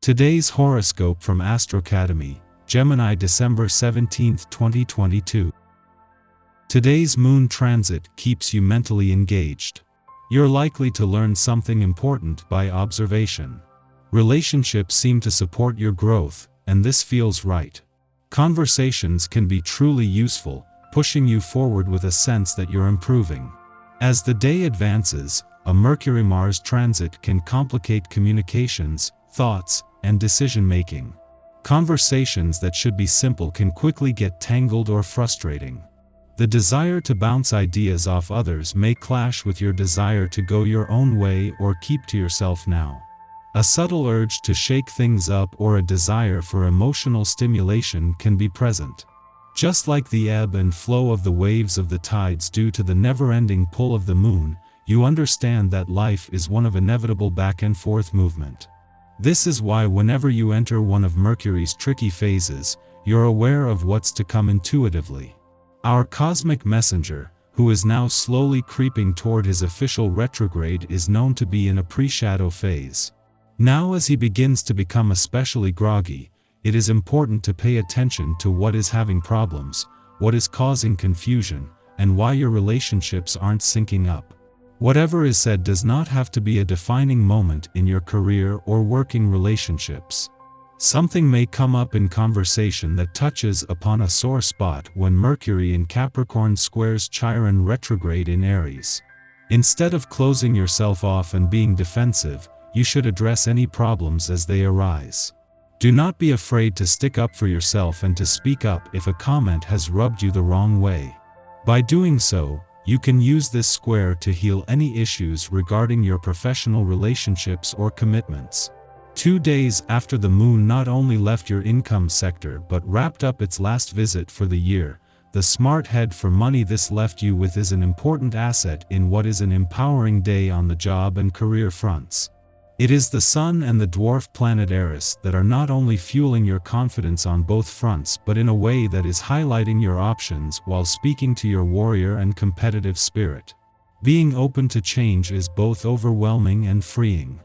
Today's horoscope from Astrocademy, Gemini, December 17, 2022. Today's moon transit keeps you mentally engaged. You're likely to learn something important by observation. Relationships seem to support your growth, and this feels right. Conversations can be truly useful, pushing you forward with a sense that you're improving. As the day advances, a Mercury-Mars transit can complicate communications, thoughts, and decision-making. Conversations that should be simple can quickly get tangled or frustrating. The desire to bounce ideas off others may clash with your desire to go your own way or keep to yourself now. A subtle urge to shake things up or a desire for emotional stimulation can be present. Just like the ebb and flow of the waves of the tides due to the never-ending pull of the moon, you understand that life is one of inevitable back-and-forth movement. This is why whenever you enter one of Mercury's tricky phases, you're aware of what's to come intuitively. Our cosmic messenger, who is now slowly creeping toward his official retrograde, is known to be in a pre-shadow phase. Now, as he begins to become especially groggy, it is important to pay attention to what is having problems, what is causing confusion, and why your relationships aren't syncing up. Whatever is said does not have to be a defining moment in your career or working relationships. Something may come up in conversation that touches upon a sore spot when Mercury in Capricorn squares Chiron retrograde in Aries. Instead of closing yourself off and being defensive, you should address any problems as they arise. Do not be afraid to stick up for yourself and to speak up if a comment has rubbed you the wrong way. By doing so, you can use this square to heal any issues regarding your professional relationships or commitments. 2 days after the moon not only left your income sector but wrapped up its last visit for the year, the smart head for money this left you with is an important asset in what is an empowering day on the job and career fronts. It is the Sun and the dwarf planet Eris that are not only fueling your confidence on both fronts but in a way that is highlighting your options while speaking to your warrior and competitive spirit. Being open to change is both overwhelming and freeing.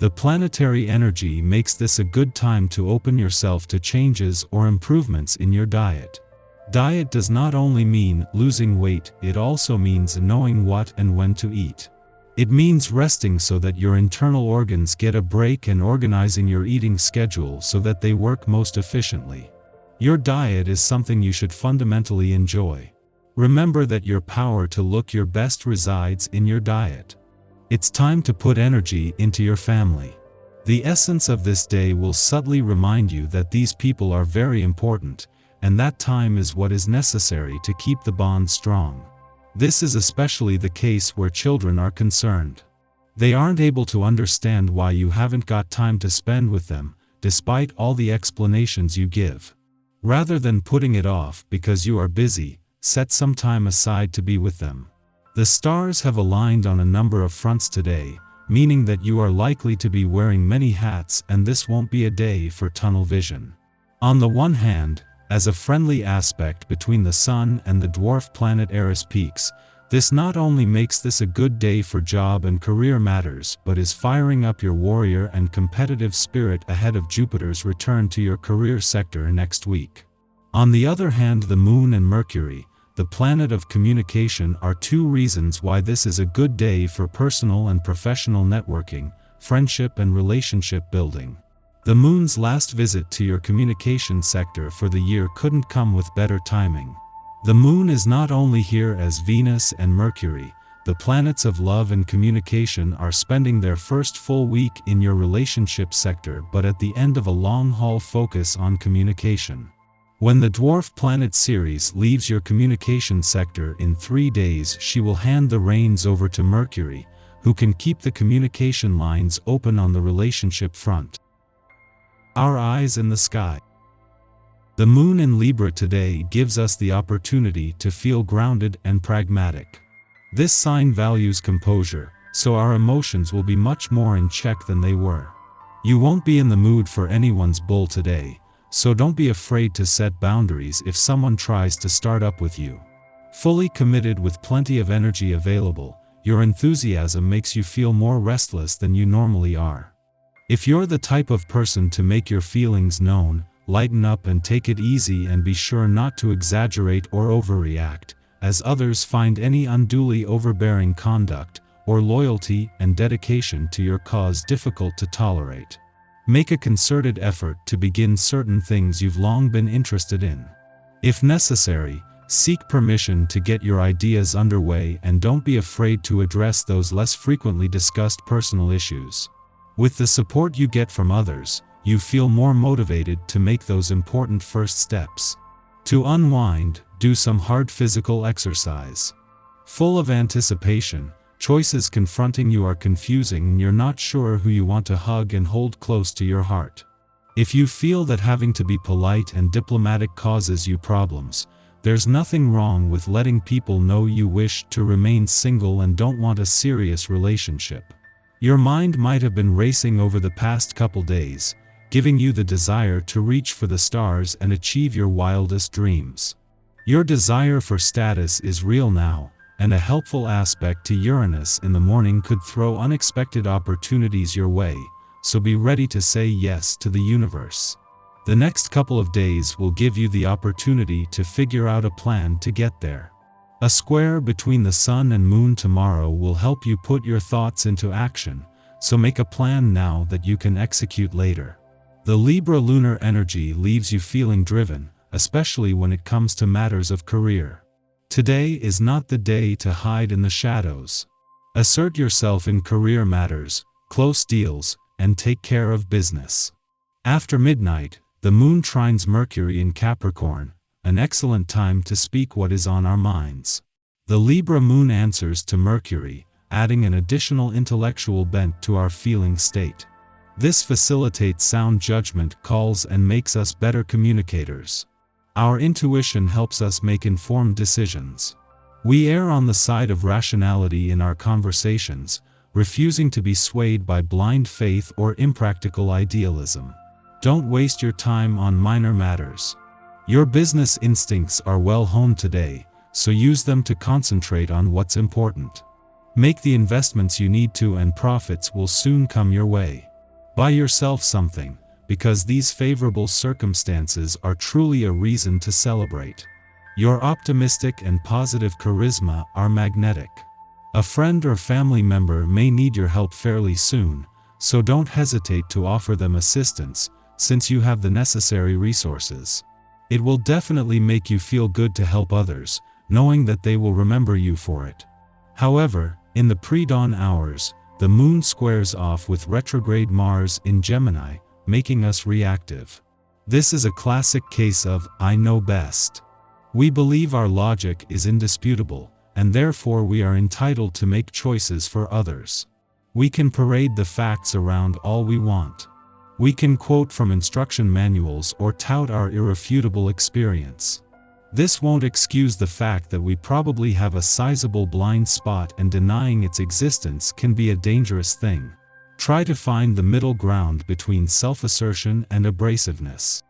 The planetary energy makes this a good time to open yourself to changes or improvements in your diet. Diet does not only mean losing weight, it also means knowing what and when to eat. It means resting so that your internal organs get a break and organizing your eating schedule so that they work most efficiently. Your diet is something you should fundamentally enjoy. Remember that your power to look your best resides in your diet. It's time to put energy into your family. The essence of this day will subtly remind you that these people are very important, and that time is what is necessary to keep the bond strong. This is especially the case where children are concerned. They aren't able to understand why you haven't got time to spend with them, despite all the explanations you give. Rather than putting it off because you are busy, set some time aside to be with them. The stars have aligned on a number of fronts today, meaning that you are likely to be wearing many hats, and this won't be a day for tunnel vision. On the one hand, as a friendly aspect between the Sun and the dwarf planet Eris peaks, this not only makes this a good day for job and career matters but is firing up your warrior and competitive spirit ahead of Jupiter's return to your career sector next week. On the other hand, the Moon and Mercury, the planet of communication, are two reasons why this is a good day for personal and professional networking, friendship and relationship building. The Moon's last visit to your communication sector for the year couldn't come with better timing. The Moon is not only here as Venus and Mercury, the planets of love and communication, are spending their first full week in your relationship sector but at the end of a long-haul focus on communication. When the dwarf planet Ceres leaves your communication sector in 3 days, she will hand the reins over to Mercury, who can keep the communication lines open on the relationship front. Our eyes in the sky. The moon in Libra today gives us the opportunity to feel grounded and pragmatic. This sign values composure, so our emotions will be much more in check than they were. You won't be in the mood for anyone's bull today, so don't be afraid to set boundaries if someone tries to start up with you. Fully committed with plenty of energy available, your enthusiasm makes you feel more restless than you normally are. If you're the type of person to make your feelings known, lighten up and take it easy, and be sure not to exaggerate or overreact, as others find any unduly overbearing conduct or loyalty and dedication to your cause difficult to tolerate. Make a concerted effort to begin certain things you've long been interested in. If necessary, seek permission to get your ideas underway, and don't be afraid to address those less frequently discussed personal issues. With the support you get from others, you feel more motivated to make those important first steps. To unwind, do some hard physical exercise. Full of anticipation, choices confronting you are confusing, and you're not sure who you want to hug and hold close to your heart. If you feel that having to be polite and diplomatic causes you problems, there's nothing wrong with letting people know you wish to remain single and don't want a serious relationship. Your mind might have been racing over the past couple days, giving you the desire to reach for the stars and achieve your wildest dreams. Your desire for status is real now, and a helpful aspect to Uranus in the morning could throw unexpected opportunities your way, so be ready to say yes to the universe. The next couple of days will give you the opportunity to figure out a plan to get there. A square between the Sun and Moon tomorrow will help you put your thoughts into action, so make a plan now that you can execute later. The Libra lunar energy leaves you feeling driven, especially when it comes to matters of career. Today is not the day to hide in the shadows. Assert yourself in career matters, close deals, and take care of business. After midnight, the Moon trines Mercury in Capricorn, an excellent time to speak what is on our minds. The Libra Moon answers to Mercury, adding an additional intellectual bent to our feeling state. This facilitates sound judgment calls and makes us better communicators. Our intuition helps us make informed decisions. We err on the side of rationality in our conversations, refusing to be swayed by blind faith or impractical idealism. Don't waste your time on minor matters. Your business instincts are well honed today, so use them to concentrate on what's important. Make the investments you need to, and profits will soon come your way. Buy yourself something, because these favorable circumstances are truly a reason to celebrate. Your optimistic and positive charisma are magnetic. A friend or family member may need your help fairly soon, so don't hesitate to offer them assistance, since you have the necessary resources. It will definitely make you feel good to help others, knowing that they will remember you for it. However, in the pre-dawn hours, the Moon squares off with retrograde Mars in Gemini, making us reactive. This is a classic case of "I know best." We believe our logic is indisputable, and therefore we are entitled to make choices for others. We can parade the facts around all we want. We can quote from instruction manuals or tout our irrefutable experience. This won't excuse the fact that we probably have a sizable blind spot, and denying its existence can be a dangerous thing. Try to find the middle ground between self-assertion and abrasiveness.